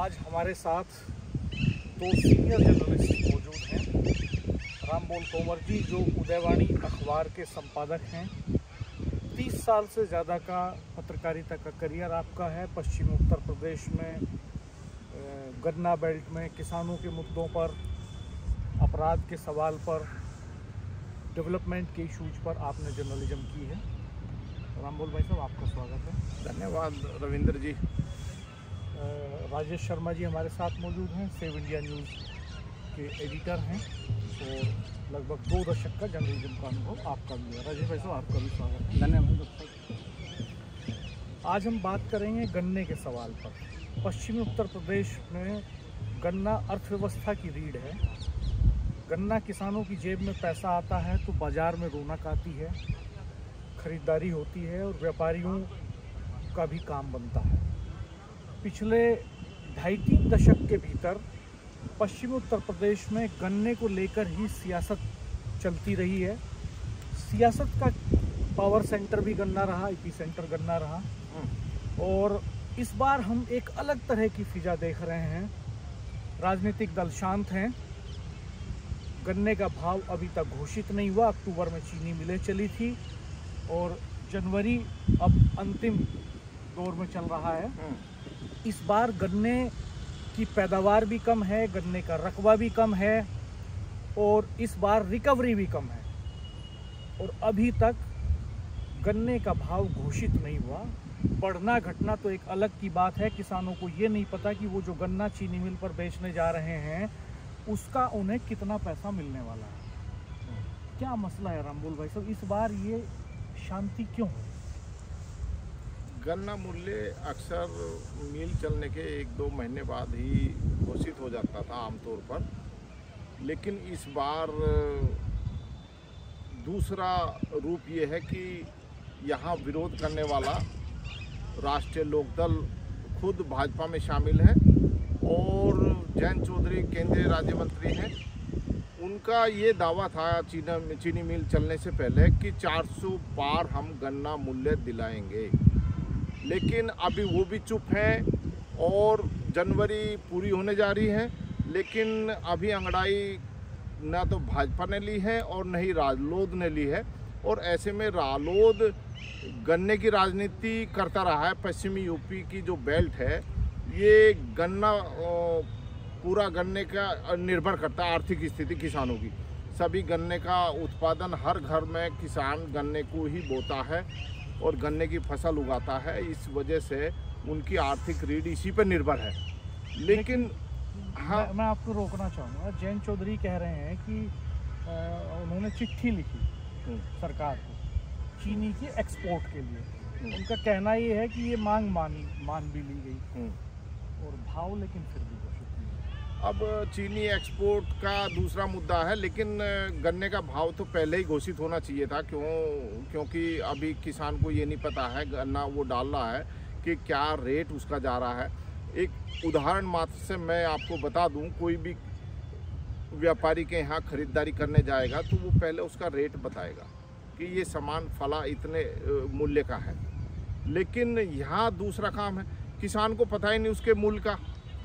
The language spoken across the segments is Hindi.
आज हमारे साथ दो सीनियर जर्नलिस्ट मौजूद हैं। रामबोल तोमर जी जो उदयवाणी अखबार के संपादक हैं। 30 साल से ज़्यादा का पत्रकारिता का करियर आपका है। पश्चिमी उत्तर प्रदेश में गन्ना बेल्ट में किसानों के मुद्दों पर, अपराध के सवाल पर, डेवलपमेंट के इशूज पर आपने जर्नलिज्म की है। रामबोल भाई साहब, आपका स्वागत है। धन्यवाद रविंद्र जी। राजेश शर्मा जी हमारे साथ मौजूद हैं। सेव इंडिया न्यूज़ के एडिटर हैं और लगभग 2 दशक का जर्नलिज्म का अनुभव आपका भी है। राजेश भाई साहब, आपका भी स्वागत है। धन्यवाद। आज हम बात करेंगे गन्ने के सवाल पर। पश्चिमी उत्तर प्रदेश में गन्ना अर्थव्यवस्था की रीढ़ है। गन्ना किसानों की जेब में पैसा आता है तो बाज़ार में रौनक आती है, खरीदारी होती है और व्यापारियों का भी काम बनता है। पिछले 2.5-3 दशक के भीतर पश्चिमी उत्तर प्रदेश में गन्ने को लेकर ही सियासत चलती रही है। सियासत का पावर सेंटर भी गन्ना रहा, एपी सेंटर गन्ना रहा। और इस बार हम एक अलग तरह की फिजा देख रहे हैं। राजनीतिक दल शांत हैं। गन्ने का भाव अभी तक घोषित नहीं हुआ। अक्टूबर में चीनी मिलें चली थी और जनवरी अब अंतिम दौर में चल रहा है। इस बार गन्ने की पैदावार भी कम है, गन्ने का रकबा भी कम है और इस बार रिकवरी भी कम है। और अभी तक गन्ने का भाव घोषित नहीं हुआ। बढ़ना घटना तो एक अलग की बात है। किसानों को ये नहीं पता कि वो जो गन्ना चीनी मिल पर बेचने जा रहे हैं उसका उन्हें कितना पैसा मिलने वाला है। क्या मसला है रामबोल भाई साहब, इस बार ये शांति क्यों है? गन्ना मूल्य अक्सर मिल चलने के 1-2 महीने बाद ही घोषित हो जाता था आमतौर पर, लेकिन इस बार दूसरा रूप ये है कि यहाँ विरोध करने वाला राष्ट्रीय लोकदल खुद भाजपा में शामिल है और जयंत चौधरी केंद्रीय राज्य मंत्री हैं। उनका ये दावा था चीनी मिल चलने से पहले कि 400 पार हम गन्ना मूल्य दिलाएंगे, लेकिन अभी वो भी चुप हैं और जनवरी पूरी होने जा रही है, लेकिन अभी अंगड़ाई ना तो भाजपा ने ली है और न ही रालोद ने ली है। और ऐसे में रालोद गन्ने की राजनीति करता रहा है। पश्चिमी यूपी की जो बेल्ट है ये गन्ना पूरा गन्ने का निर्भर करता है। आर्थिक स्थिति किसानों की, सभी गन्ने का उत्पादन, हर घर में किसान गन्ने को ही बोता है और गन्ने की फसल उगाता है। इस वजह से उनकी आर्थिक रीढ़ इसी पर निर्भर है। लेकिन हाँ, मैं आपको रोकना चाहूँगा। जयंत चौधरी कह रहे हैं कि उन्होंने चिट्ठी लिखी सरकार को चीनी के एक्सपोर्ट के लिए। उनका कहना ये है कि ये मांग मान भी ली गई और भाव लेकिन फिर भी घोषित नहीं। अब चीनी एक्सपोर्ट का दूसरा मुद्दा है, लेकिन गन्ने का भाव तो पहले ही घोषित होना चाहिए था। क्योंकि अभी किसान को ये नहीं पता है, गन्ना वो डाल रहा है कि क्या रेट उसका जा रहा है। एक उदाहरण मात्र से मैं आपको बता दूं, कोई भी व्यापारी के यहाँ खरीदारी करने जाएगा तो वो पहले उसका रेट बताएगा कि ये सामान फला इतने मूल्य का है। लेकिन यहाँ दूसरा काम है, किसान को पता ही नहीं उसके मूल्य का,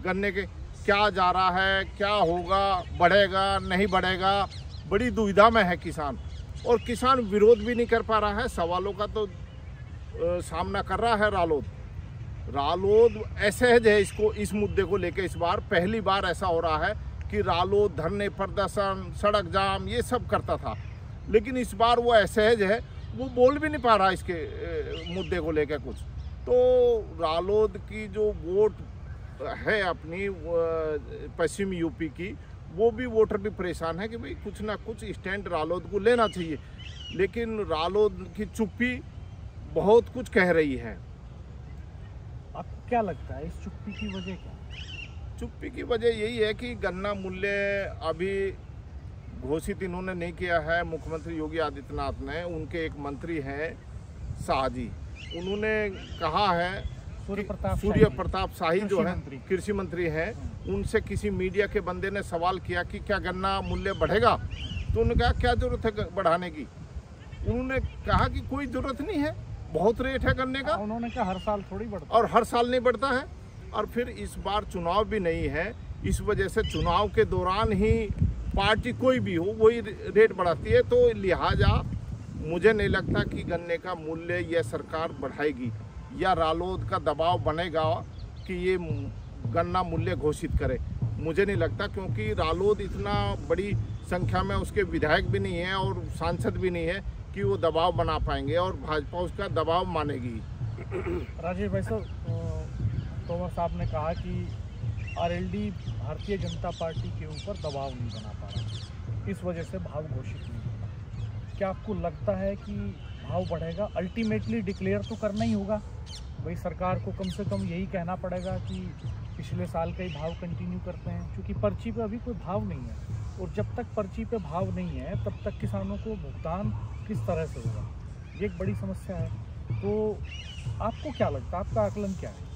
गन्ने के क्या जा रहा है, क्या होगा, बढ़ेगा नहीं बढ़ेगा। बड़ी दुविधा में है किसान, और किसान विरोध भी नहीं कर पा रहा है। सवालों का तो सामना कर रहा है रालोद असहज है इस मुद्दे को लेकर। इस बार पहली बार ऐसा हो रहा है कि रालोद धरने, प्रदर्शन, सड़क जाम ये सब करता था, लेकिन इस बार वो असहज है, वो बोल भी नहीं पा रहा इसके मुद्दे को लेकर कुछ। तो रालोद की जो वोट है अपनी पश्चिमी यूपी की, वो भी वोटर भी परेशान है कि भाई कुछ ना कुछ स्टैंड रालोद को लेना चाहिए। लेकिन रालोद की चुप्पी बहुत कुछ कह रही है। आपको क्या लगता है इस चुप्पी की वजह क्या? चुप्पी की वजह यही है कि गन्ना मूल्य अभी घोषित इन्होंने नहीं किया है। मुख्यमंत्री योगी आदित्यनाथ ने, उनके एक मंत्री हैं शाह जी, उन्होंने कहा है, सूर्य प्रताप शाही जो है कृषि मंत्री हैं, उनसे किसी मीडिया के बंदे ने सवाल किया कि क्या गन्ना मूल्य बढ़ेगा, तो उन्होंने कहा क्या जरूरत है बढ़ाने की। उन्होंने कहा कि कोई जरूरत नहीं है, बहुत रेट है गन्ने का। उन्होंने कहा हर साल थोड़ी बढ़ता, और हर साल नहीं बढ़ता है। और फिर इस बार चुनाव भी नहीं है, इस वजह से चुनाव के दौरान ही पार्टी कोई भी हो वही रेट बढ़ाती है। तो लिहाजा मुझे नहीं लगता कि गन्ने का मूल्य यह सरकार बढ़ाएगी या रालोद का दबाव बनेगा कि ये गन्ना मूल्य घोषित करे। मुझे नहीं लगता, क्योंकि रालोद इतना बड़ी संख्या में उसके विधायक भी नहीं है और सांसद भी नहीं है कि वो दबाव बना पाएंगे और भाजपा उसका दबाव मानेगी। राजेश भाई साहब, तोमर साहब ने कहा कि आरएलडी भारतीय जनता पार्टी के ऊपर दबाव नहीं बना पा रहा, इस वजह से भाव घोषित नहीं होगा। क्या आपको लगता है कि भाव बढ़ेगा? अल्टीमेटली डिक्लेयर तो करना ही होगा भाई, सरकार को कम से कम यही कहना पड़ेगा कि पिछले साल का ही भाव कंटिन्यू करते हैं, क्योंकि पर्ची पे अभी कोई भाव नहीं है और जब तक पर्ची पे भाव नहीं है तब तक किसानों को भुगतान किस तरह से होगा, ये एक बड़ी समस्या है। तो आपको क्या लगता है, आपका आकलन क्या है?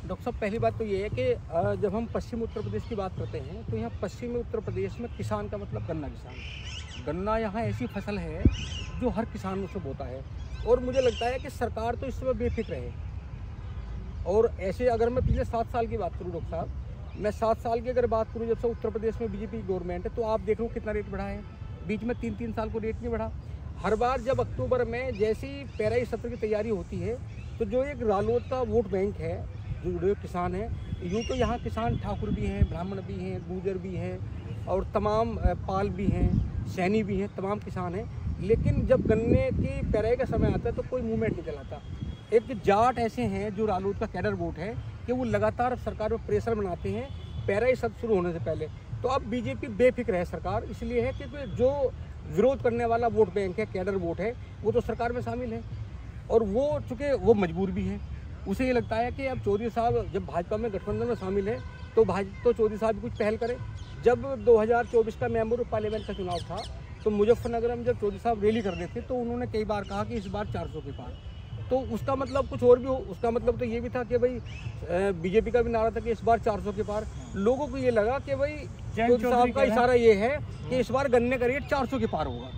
डॉक्टर साहब, पहली बात तो ये है कि जब हम पश्चिम उत्तर प्रदेश की बात करते हैं तो यहाँ पश्चिमी उत्तर प्रदेश में किसान का मतलब गन्ना किसान। गन्ना यहाँ ऐसी फसल है जो हर किसान उसे बोता है और मुझे लगता है कि सरकार तो इस समय बेफिक्र है। और ऐसे अगर मैं पिछले 7 साल की बात करूँ डॉक्टर साहब, मैं 7 साल की अगर बात करूँ, जब से उत्तर प्रदेश में बीजेपी गवर्नमेंट है, तो आप देख लो कितना रेट बढ़ा है। बीच में 3-3 साल को रेट नहीं बढ़ा। हर बार जब अक्टूबर में जैसी पेराई सत्र की तैयारी होती है तो जो एक रालोद का वोट बैंक है, जो जुड़े किसान हैं, यूँ तो यहाँ किसान ठाकुर भी हैं, ब्राह्मण भी हैं, गुर्जर भी हैं और तमाम पाल भी हैं, सैनी भी हैं, तमाम किसान हैं। लेकिन जब गन्ने की पेराई का समय आता है तो कोई मूवमेंट नहीं चलाता। एक जाट ऐसे हैं जो रालोद का कैडर वोट है कि वो लगातार सरकार पर प्रेशर बनाते हैं पेराई सत्र शुरू होने से पहले। तो अब बीजेपी बेफिक्र है सरकार, इसलिए है कि जो विरोध करने वाला वोट बैंक है, कैडर वोट है, वो तो सरकार में शामिल है और वो चूँकि वो मजबूर भी है। उसे ये लगता है कि अब चौधरी साहब जब भाजपा में गठबंधन में शामिल है तो चौधरी साहब भी कुछ पहल करें। जब 2024 का मेंबर ऑफ पार्लियामेंट का चुनाव था तो मुजफ्फरनगर में जब चौधरी साहब रैली कर रहे थे तो उन्होंने कई बार कहा कि इस बार 400 के पार। तो उसका मतलब कुछ और भी हो, उसका मतलब तो ये भी था कि भाई बीजेपी का भी नारा था कि इस बार 400 के पार। लोगों को ये लगा कि भाई चौधरी साहब का इशारा ये है कि इस बार गन्ने का रेट 400 के पार होगा,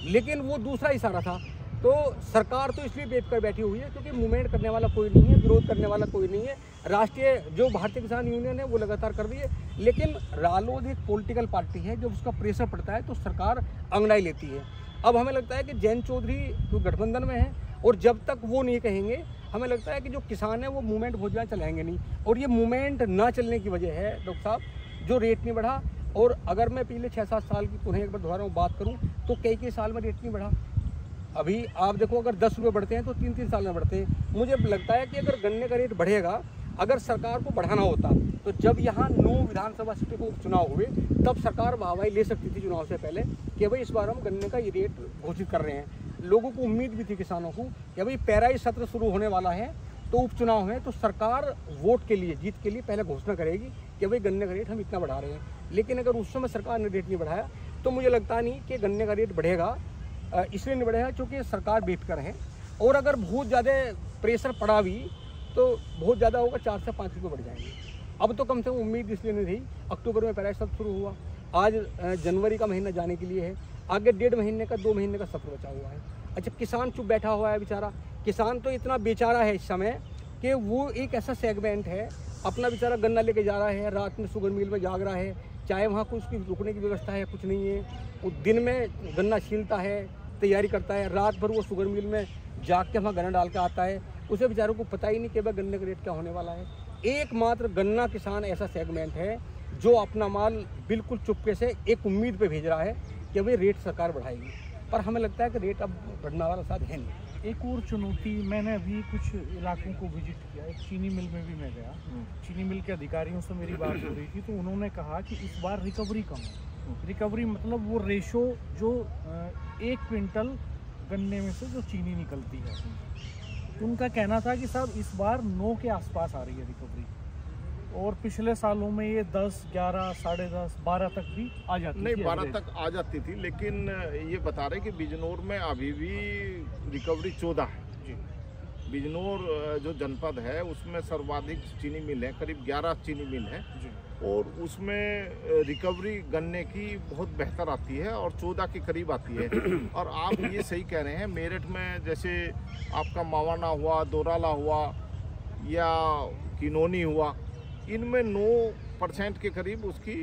लेकिन वो दूसरा इशारा था। तो सरकार तो इसलिए बेच कर बैठी हुई है क्योंकि मूवमेंट करने वाला कोई नहीं है, विरोध करने वाला कोई नहीं है। राष्ट्रीय जो भारतीय किसान यूनियन है वो लगातार कर रही है, लेकिन रालोद एक पॉलिटिकल पार्टी है, जब उसका प्रेशर पड़ता है तो सरकार अंगड़ाई लेती है। अब हमें लगता है कि जयंत चौधरी जो गठबंधन में है और जब तक वो नहीं कहेंगे, हमें लगता है कि जो किसान है वो मूवमेंट बहुत ज़्यादा चलाएंगे नहीं। और ये मूवमेंट ना चलने की वजह है डॉक्टर साहब, जो रेट नहीं बढ़ा। और अगर मैं पिछले 6-7 साल की पुनः एक बार दोबारा बात करूँ तो कई साल में रेट नहीं बढ़ा। अभी आप देखो, अगर 10 रुपये बढ़ते हैं तो 3-3 साल में बढ़ते हैं। मुझे लगता है कि अगर गन्ने का रेट बढ़ेगा, अगर सरकार को बढ़ाना होता तो जब यहाँ 9 विधानसभा सीटों को उपचुनाव हुए तब सरकार वाहवाही ले सकती थी चुनाव से पहले कि भाई इस बार हम गन्ने का ये रेट घोषित कर रहे हैं। लोगों को उम्मीद भी थी, किसानों को, कि भाई पेराई सत्र शुरू होने वाला है तो उपचुनाव है तो सरकार वोट के लिए, जीत के लिए पहले घोषणा करेगी कि भाई गन्ने का रेट हम इतना बढ़ा रहे हैं। लेकिन अगर उस समय सरकार ने रेट नहीं बढ़ाया तो मुझे लगता नहीं कि गन्ने का रेट बढ़ेगा। इसलिए नहीं बढ़ेगा क्योंकि सरकार बेफिक्र है। और अगर बहुत ज़्यादा प्रेशर पड़ा भी तो बहुत ज़्यादा होगा, 4 से 5 रुपये बढ़ जाएंगे। अब तो कम से कम उम्मीद इसलिए नहीं रही। अक्टूबर में पेराई सत्र शुरू हुआ, आज जनवरी का महीना जाने के लिए है, आगे 1.5 महीने का 2 महीने का सत्र बचा हुआ है। अच्छा, किसान चुप बैठा हुआ है बेचारा। किसान तो इतना बेचारा है इस समय कि वो एक ऐसा सेगमेंट है, अपना बेचारा गन्ना लेके जा रहा है, रात में शुगर मिल में जाग रहा है, चाहे वहाँ कुछ उसकी रुकने की व्यवस्था है, कुछ नहीं है। वो दिन में गन्ना छीलता है, तैयारी करता है, रात भर वो शुगर मिल में जाग के वहाँ गन्ना डाल के आता है। उसे बेचारों को पता ही नहीं कि भाई गन्ने का रेट क्या होने वाला है। एकमात्र गन्ना किसान ऐसा सेगमेंट है जो अपना माल बिल्कुल चुपके से एक उम्मीद पे भेज रहा है कि भाई रेट सरकार बढ़ाएगी, पर हमें लगता है कि रेट अब बढ़ने वाला साथ है नहीं। एक और चुनौती, मैंने अभी कुछ इलाकों को विजिट किया, एक चीनी मिल में भी मैं गया। चीनी मिल के अधिकारियों से मेरी बात हो रही थी तो उन्होंने कहा कि इस बार रिकवरी कम है। रिकवरी मतलब वो रेशो जो 1 क्विंटल गन्ने में से जो चीनी निकलती है, उनका कहना था कि साहब इस बार 9 के आसपास आ रही है रिकवरी, और पिछले सालों में ये 10, 11, 10.5, 12 तक भी आ जाती थी। नहीं, 12 तक आ जाती थी, लेकिन ये बता रहे कि बिजनौर में अभी भी रिकवरी 14 है जी। बिजनौर जो जनपद है उसमें सर्वाधिक चीनी मिल है, करीब 11 चीनी मिल है जी। और उसमें रिकवरी गन्ने की बहुत बेहतर आती है और 14 के करीब आती है। और आप ये सही कह रहे हैं, मेरठ में जैसे आपका मावाना हुआ, दोराला हुआ, या किनोनी हुआ, इनमें 9% के करीब उसकी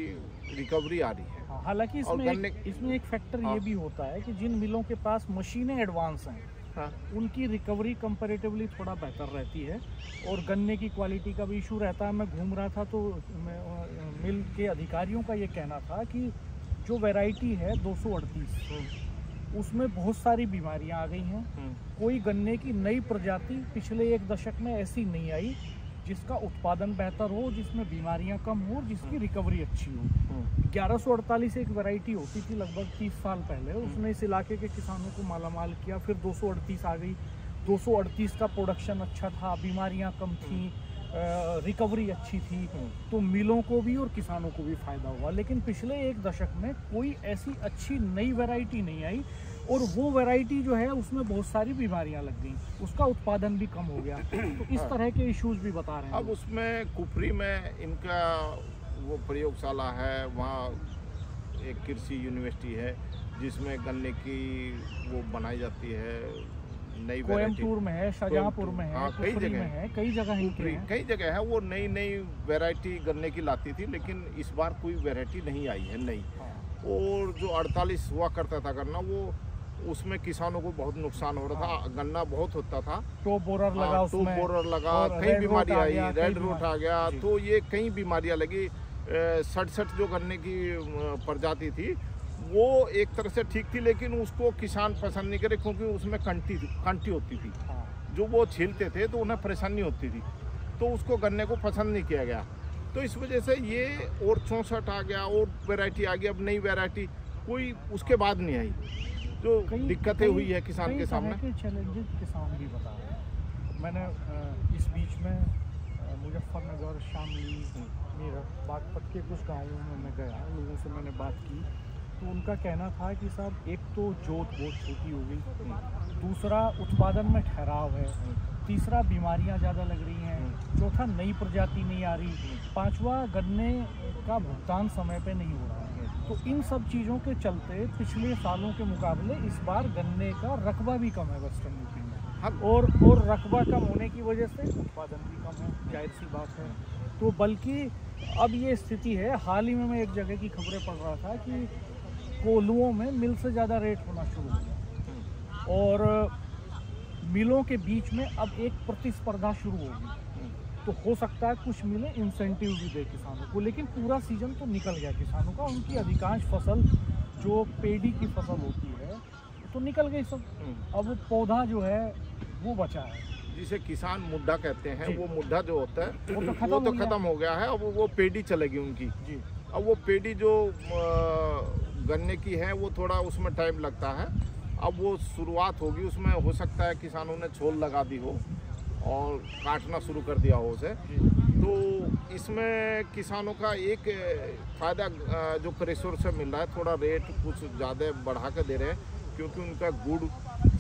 रिकवरी आ रही है। हालांकि और इसमें एक फैक्टर ये भी होता है कि जिन मिलों के पास मशीनें एडवांस हैं, हाँ, उनकी रिकवरी कंपैरेटिवली थोड़ा बेहतर रहती है। और गन्ने की क्वालिटी का भी इशू रहता है। मैं घूम रहा था तो मिल के अधिकारियों का ये कहना था कि जो वैरायटी है 238, उसमें बहुत सारी बीमारियां आ गई हैं। कोई गन्ने की नई प्रजाति पिछले 1 दशक में ऐसी नहीं आई जिसका उत्पादन बेहतर हो, जिसमें बीमारियां कम हो, जिसकी रिकवरी अच्छी हो। 1148 एक वैरायटी होती थी लगभग 30 साल पहले, उसने इस इलाके के किसानों को मालामाल किया। फिर 238 आ गई। 238 का प्रोडक्शन अच्छा था, बीमारियां कम थी, रिकवरी अच्छी थी, तो मिलों को भी और किसानों को भी फ़ायदा हुआ। लेकिन पिछले 1 दशक में कोई ऐसी अच्छी नई वैरायटी नहीं आई, और वो वैरायटी जो है उसमें बहुत सारी बीमारियां लग गई, उसका उत्पादन भी कम हो गया। तो इस तरह के इश्यूज भी बता रहे हैं। अब उसमें कुफरी में इनका वो प्रयोगशाला है, वहाँ एक कृषि यूनिवर्सिटी है जिसमें गन्ने की वो बनाई जाती है नई वैरायटी। कोयम्बटूर में है, शाहजहांपुर में है, हाँ, कई जगह है, कई जगह कई जगह है। वो नई वैरायटी गन्ने की लाती थी, लेकिन इस बार कोई वैरायटी नहीं आई है नई। और जो 48 हुआ करता था गन्ना, वो उसमें किसानों को बहुत नुकसान हो रहा था। गन्ना बहुत होता था, टॉप बोरर लगा, टॉप बोरर लगा, कई बीमारी आई, रेड रोट आ गया, तो ये कई बीमारियां लगी। 67 जो गन्ने की प्रजाति थी वो एक तरह से ठीक थी, लेकिन उसको किसान पसंद नहीं करे क्योंकि उसमें कंटी होती थी। जो वो छीलते थे तो उन्हें परेशानी होती थी, तो उसको गन्ने को पसंद नहीं किया गया। तो इस वजह से ये और 64 आ गया, और वैरायटी आ गई। अब नई वैरायटी कोई उसके बाद नहीं आई, जो दिक्कतें हुई है किसान के सामने। चैलेंजेस किसान भी बता रहे हैं। मैंने इस बीच में मुजफ्फरनगर, शामली, मेरठ, बागपत के कुछ गाँवों में मैं गया, लोगों से मैंने बात की, तो उनका कहना था कि साहब एक तो जोत बहुत छोटी हो गई, दूसरा उत्पादन में ठहराव है, तीसरा बीमारियां ज़्यादा लग रही हैं, चौथा नई प्रजाति नहीं आ रही, पांचवा गन्ने का भुगतान समय पे नहीं हो रहा है। तो इन सब चीज़ों के चलते पिछले सालों के मुकाबले इस बार गन्ने का रकबा भी कम है वेस्टर्न यूपी में, और रकबा कम होने की वजह से उत्पादन भी कम है, जाहिर सी बात है। तो बल्कि अब ये स्थिति है, हाल ही में मैं एक जगह की खबरें पढ़ रहा था कि कोल्हुओं में मिल से ज़्यादा रेट होना शुरू हो गया, और मिलों के बीच में अब एक प्रतिस्पर्धा शुरू होगी। तो हो सकता है कुछ मिलें इंसेंटिव भी दे किसानों को, लेकिन पूरा सीजन तो निकल गया किसानों का। उनकी अधिकांश फसल जो पेडी की फसल होती है तो निकल गई सब। अब पौधा जो है वो बचा है, जिसे किसान मुद्दा कहते हैं, वो मुद्दा जो होता है वो तो खत्म हो गया है। अब वो पेडी चलेगी उनकी जी। अब वो पेडी जो गन्ने की है वो थोड़ा उसमें टाइम लगता है। अब वो शुरुआत होगी, उसमें हो सकता है किसानों ने छोल लगा दी हो और काटना शुरू कर दिया हो उसे। तो इसमें किसानों का एक फ़ायदा जो क्रेशर से मिल रहा है, थोड़ा रेट कुछ ज़्यादा बढ़ा कर दे रहे हैं क्योंकि उनका गुड़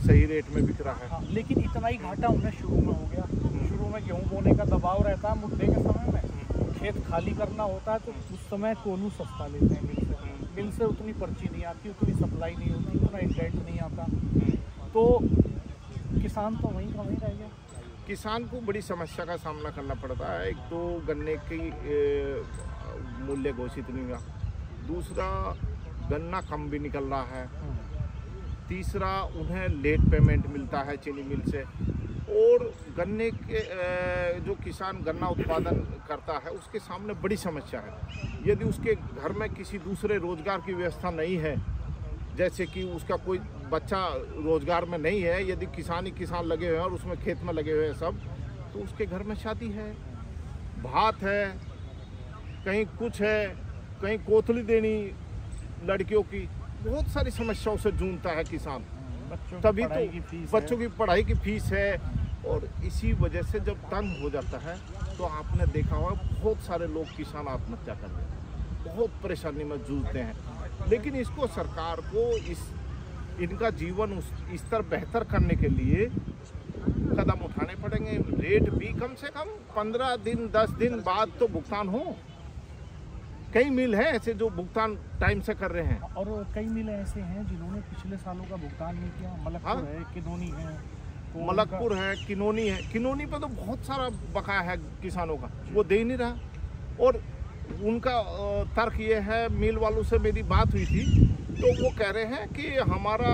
सही रेट में बिक रहा है। हाँ, लेकिन इतना ही घाटा उन्हें शुरू में हो गया। शुरू में गेहूँ बोने का दबाव रहता है, मुद्दे के समय में खेत खाली करना होता है, तो उस समय कोल्हू सस्ता लेते हैं मिल से। मिल से उतनी पर्ची नहीं आती, उतनी सप्लाई नहीं होती, उतना इंटेंट नहीं आता, तो किसान तो वहीं का वहीं रह गया। किसान को बड़ी समस्या का सामना करना पड़ता है। एक तो गन्ने की मूल्य घोषित नहीं हुआ, दूसरा गन्ना कम भी निकल रहा है, तीसरा उन्हें लेट पेमेंट मिलता है चीनी मिल से, और गन्ने के जो किसान गन्ना उत्पादन करता है उसके सामने बड़ी समस्या है। यदि उसके घर में किसी दूसरे रोजगार की व्यवस्था नहीं है, जैसे कि उसका कोई बच्चा रोजगार में नहीं है, यदि किसान ही किसान लगे हुए हैं और उसमें खेत में लगे हुए हैं सब, तो उसके घर में शादी है, भात है, कहीं कुछ है, कहीं कोथली देनी लड़कियों की, बहुत सारी समस्याओं से जूझता है किसान। तभी तो बच्चों की पढ़ाई की फीस है, और इसी वजह से जब तंग हो जाता है तो आपने देखा होगा बहुत सारे लोग किसान आत्महत्या करते हैं, बहुत परेशानी में जूझते हैं। लेकिन इसको सरकार को इनका जीवन स्तर बेहतर करने के लिए कदम उठाने पड़ेंगे। रेट भी कम से कम 15 दिन 10 दिन बाद तो भुगतान हो। कई मिल हैं ऐसे जो भुगतान टाइम से कर रहे हैं, और कई मिल ऐसे हैं जिन्होंने पिछले सालों का भुगतान नहीं किया। मलकपुर है, किनोनी है, तो मलकपुर है, किनोनी है। किनोनी पे तो बहुत सारा बकाया है किसानों का, वो दे ही नहीं रहा। और उनका तर्क ये है, मिल वालों से मेरी बात हुई थी तो वो कह रहे हैं कि हमारा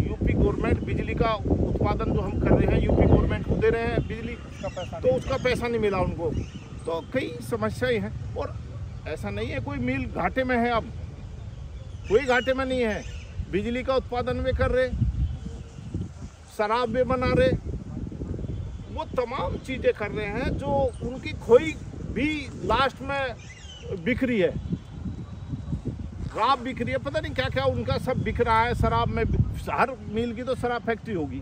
यूपी गवर्नमेंट बिजली का उत्पादन जो हम कर रहे हैं यूपी गवर्नमेंट को दे रहे हैं बिजली, तो उसका पैसा नहीं मिला उनको। तो कई समस्याएं हैं। और ऐसा नहीं है कोई मिल घाटे में है, अब कोई घाटे में नहीं है। बिजली का उत्पादन वे कर रहे, शराब वे बना रहे, वो तमाम चीज़ें कर रहे हैं जो उनकी खोई भी लास्ट में बिक रही है। शराब बिक रही है, पता नहीं क्या क्या उनका सब बिक रहा है शराब में। हर मिल की तो शराब फैक्ट्री होगी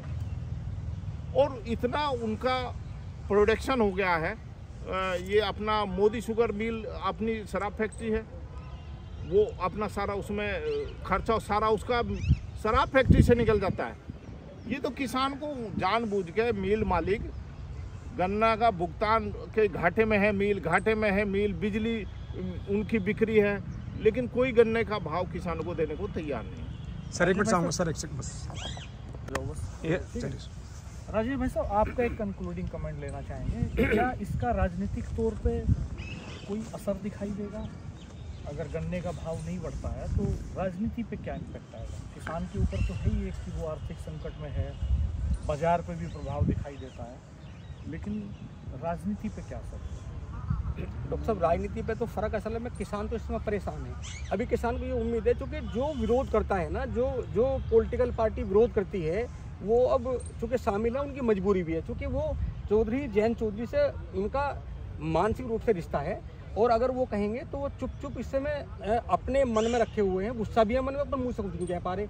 और इतना उनका प्रोडक्शन हो गया है। ये अपना मोदी शुगर मिल अपनी शराब फैक्ट्री है, वो अपना सारा उसमें खर्चा सारा उसका शराब फैक्ट्री से निकल जाता है। ये तो किसान को जानबूझ के मिल मालिक गन्ना का भुगतान के घाटे में है, मिल घाटे में है, मिल बिजली उनकी बिक्री है, लेकिन कोई गन्ने का भाव किसानों को देने को तैयार नहीं। सर एक मिनट चाहूँगा सर, एक सेकंड बस। राजेश भाई साहब, आपका एक कंक्लूडिंग कमेंट लेना चाहेंगे कि क्या इसका राजनीतिक तौर पे कोई असर दिखाई देगा? अगर गन्ने का भाव नहीं बढ़ता है तो राजनीति पे क्या इम्पैक्ट आएगा? किसान के ऊपर तो है ही एक कि वो आर्थिक संकट में है, बाजार पे भी प्रभाव दिखाई देता है, लेकिन राजनीति पे क्या असर? डॉक्टर साहब, राजनीति पे तो फ़र्क असल में किसान तो इसमें परेशान है। अभी किसान को ये उम्मीद है, क्योंकि जो विरोध करता है ना, जो पॉलिटिकल पार्टी विरोध करती है, वो अब चूँकि शामिल है, उनकी मजबूरी भी है, चूँकि वो जयंत चौधरी से उनका मानसिक रूप से रिश्ता है। और अगर वो कहेंगे तो वो चुप चुप इस समय अपने मन में रखे हुए हैं, गुस्सा भी है मन में, पर मुँह से कुछ नहीं कह पा रहे।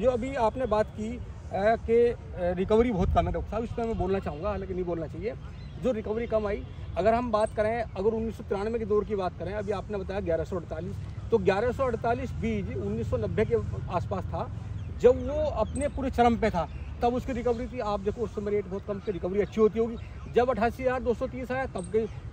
जो अभी आपने बात की कि रिकवरी बहुत कम है, डॉक्टर साहब, इस पर मैं बोलना चाहूँगा, हालांकि नहीं बोलना चाहिए। जो रिकवरी कम आई, अगर हम बात करें, अगर 1993 के दौर की बात करें, अभी आपने बताया 1148, तो 1148 बीज 1990 के आसपास था, जब वो अपने पूरे चरम पे था, तब उसकी रिकवरी थी। आप देखो उस समय रेट बहुत कम थे, रिकवरी अच्छी होती होगी। जब 88,230 आया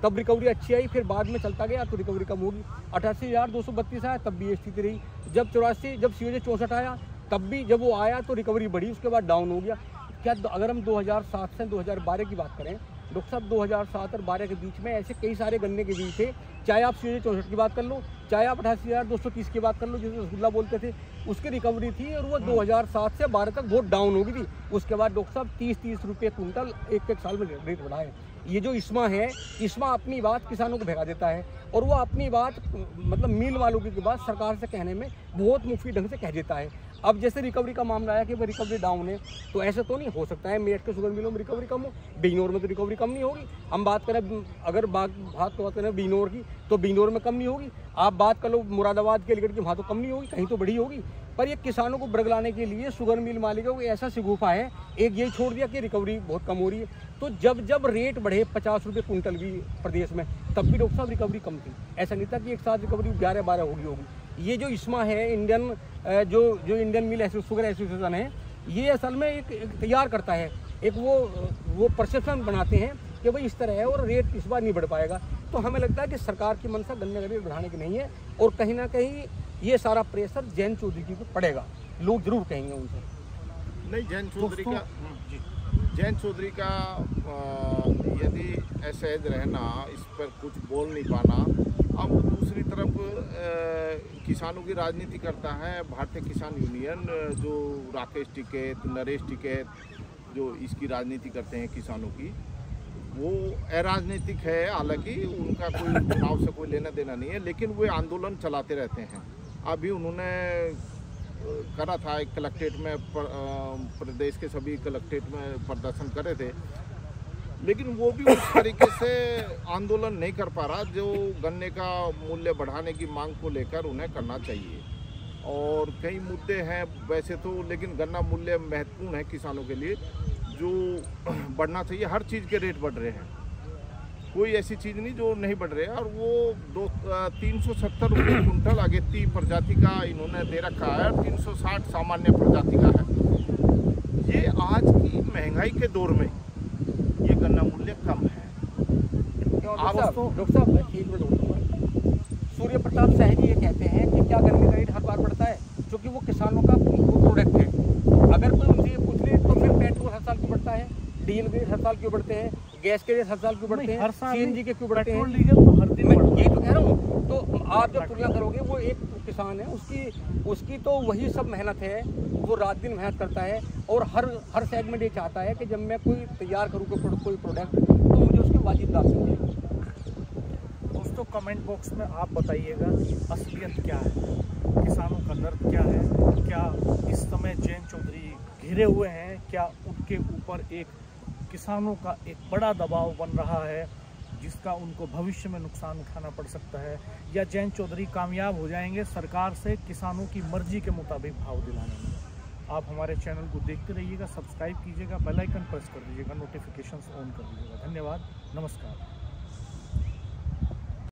तब रिकवरी अच्छी आई, फिर बाद में चलता गया तो रिकवरी कम होगी। 88,232 आया तब भी ये स्थिति रही। जब COJ 64 आया तब भी जब वो आया तो रिकवरी बढ़ी, उसके बाद डाउन हो गया। क्या अगर हम 2007 से 2012 की बात करें, डॉक्टर साहब, 2007 और 12 के बीच में ऐसे कई सारे गन्ने के बीज थे, चाहे आप COJ 64 की बात कर लो, चाहे आप 88,230 की बात कर लो, जिसे रसगुल्ला बोलते थे, उसकी रिकवरी थी और वो 2007 से 12 तक बहुत डाउन हो गई थी। उसके बाद डॉक्टर साहब 30 रुपये कुंटल एक साल में रेट बढ़ा है। ये जो इस्मा है, इस्मा अपनी बात किसानों को भगा देता है, और वो अपनी बात मतलब मिल वालों की बात सरकार से कहने में बहुत मुफ्ती ढंग से कह देता है। अब जैसे रिकवरी का मामला आया कि भाई रिकवरी डाउन है, तो ऐसे तो नहीं हो सकता है मेरठ के शुगर मिलों में रिकवरी कम हो, बिजनौर में तो रिकवरी कम नहीं होगी। हम बात करें, अगर बात करें बिजनौर की, तो बिजनौर में कम नहीं होगी। आप बात कर लो मुरादाबाद के लिगट की, वहाँ तो कम नहीं होगी, कहीं तो बढ़ी होगी। पर ये किसानों को बरगलाने के लिए शुगर मिल मालिकों को ऐसा शिगुफा है, एक यही छोड़ दिया कि रिकवरी बहुत कम हो रही है। तो जब रेट बढ़े 50 रुपये कुंटल भी प्रदेश में, तब भी डॉक्टर साहब रिकवरी कम थी। ऐसा नहीं था कि एक साथ रिकवरी 11-12 होगी। ये जो इस्मा है, इंडियन जो इंडियन मिल शुगर एसोसिएशन है, ये असल में एक तैयार करता है, एक वो परसेप्शन बनाते हैं कि भाई इस तरह है और रेट इस बार नहीं बढ़ पाएगा। तो हमें लगता है कि सरकार की मंशा गन्ने का रेट बढ़ाने की नहीं है, और कहीं ना कहीं ये सारा प्रेशर जयंत चौधरी की पड़ेगा, लोग जरूर कहेंगे उनसे। नहीं, जयंत चौधरी का यदि असहज रहना, इस पर कुछ बोल नहीं पाना। अब दूसरी तरफ किसानों की राजनीति करता है भारतीय किसान यूनियन, जो राकेश टिकैत, नरेश टिकैत, जो इसकी राजनीति करते हैं किसानों की, वो अराजनीतिक है। हालांकि उनका कोई चुनाव से कोई लेना देना नहीं है, लेकिन वे आंदोलन चलाते रहते हैं। अभी उन्होंने करा था एक कलेक्ट्रेट में, प्रदेश के सभी कलेक्ट्रेट में प्रदर्शन करे थे, लेकिन वो भी उस तरीके से आंदोलन नहीं कर पा रहा जो गन्ने का मूल्य बढ़ाने की मांग को लेकर उन्हें करना चाहिए। और कई मुद्दे हैं वैसे तो, लेकिन गन्ना मूल्य महत्वपूर्ण है किसानों के लिए, जो बढ़ना चाहिए। हर चीज़ के रेट बढ़ रहे हैं, कोई ऐसी चीज़ नहीं जो नहीं बढ़ रहे हैं। और वो 370 रुपये कुंटल अगेती प्रजाति का इन्होंने दे रखा है, 360 सामान्य प्रजाति का है। ये आज की महंगाई के दौर में ये गन्ना मूल्य कम है। डॉक्टर साहब एक मिनट, सूर्य प्रताप शाह जी ये कहते हैं कि क्या गन्ने का रेट हर बार बढ़ता है, क्योंकि वो किसानों का प्रोडक्ट है। अगर कोई उनसे ये पूछ ले तो फिर पेट्रोल हर साल क्यों बढ़ता है, डीजल के रेट हर साल क्यों बढ़ते हैं, गैस के रेट हर साल क्यों बढ़ते हैं, CNG के क्यों बढ़ते हैं? पेट्रोल डीजल तो हर दिन मैं बढ़ता है। यही तो कह रहा हूँ। तो आप जब तुलना करोगे, वो एक किसान है, उसकी तो वही सब मेहनत है, वो रात दिन मेहनत करता है, और हर सेगमेंट ये चाहता है कि जब मैं कोई तैयार करूँ कोई प्रोडक्ट, तो मुझे उसके वाजिब दाम मिल जाए। दोस्तों कमेंट बॉक्स में आप बताइएगा असलियत क्या है, किसानों का दर्द क्या है, क्या इस समय जयंत चौधरी घिरे हुए हैं, क्या उनके ऊपर एक किसानों का एक बड़ा दबाव बन रहा है जिसका उनको भविष्य में नुकसान उठाना पड़ सकता है, या जयंत चौधरी कामयाब हो जाएंगे सरकार से किसानों की मर्जी के मुताबिक भाव दिलाने में। आप हमारे चैनल को देखते रहिएगा, सब्सक्राइब कीजिएगा, बेल आइकन प्रेस कर दीजिएगा, नोटिफिकेशंस ऑन कर दीजिएगा। धन्यवाद, नमस्कार।